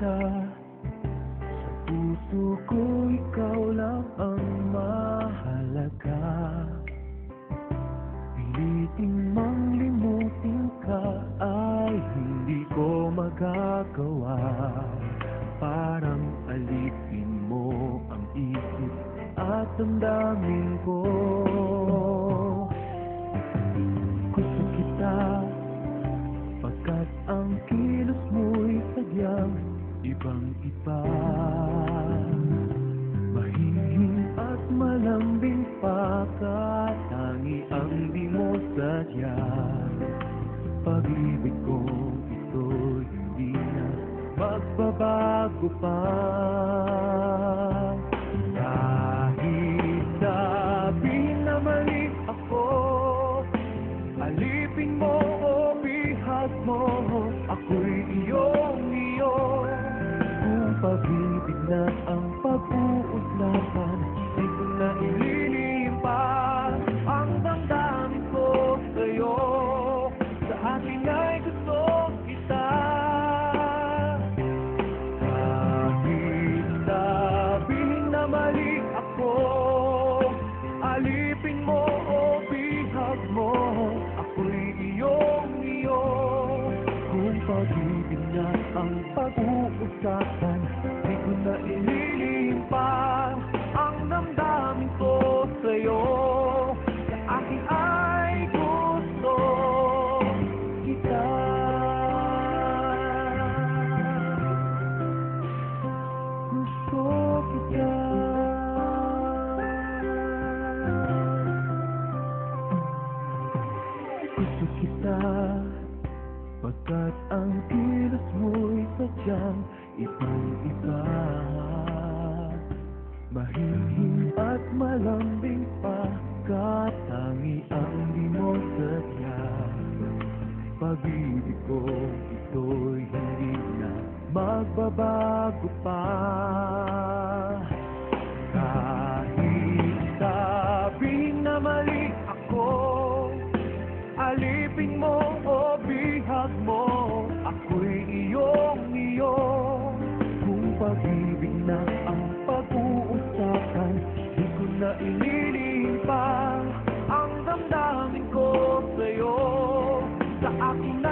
kita. Sa puso ko ikaw lang ang mahalaga. Piliting mang limutin ka ay hindi ko magagawa. Parang alipin mo ang isip at damdamin ko. Gusto kita pagkat ang kilos mo'y sadyang ibang-iba. Mahihing at malambing pa, katangi ang di mo sadya. Pag-ibig kong ito'y hindi na magbabago pa. Kahit sabihin na mali ako, alipin mo o bihag mo, ako'y iyong-iyo. Kung pag-ibig na ang pag-uusapan, di ko na ililihim pa ang damdamin ko sa'yo. Sa akin ay gusto kita. Kahit sabihin na mali ako, alipin mo o bihag mo, ako'y iyong-iyo. Kung pag-ibig na ang pag-uusapan, di ko na ililihim pa ang damdamin ko sa'yo. Sa akin ay gusto kita. Gusto kita. Gusto kita pagkat ang kilos mo'y sadyang ibang-iba. Mahihing at malambing pa, katangi ang di mo sadya. Pag-ibig ko ito'y hindi na magbabago pa. Kahit sabihin na mali ako, alipin mo o bihag mo, ako'y iyong-iyo. Kung pag-ibig na ang pag-uusapan, di ko na ililihim pa ang damdamin ko sa'yo. Sa akin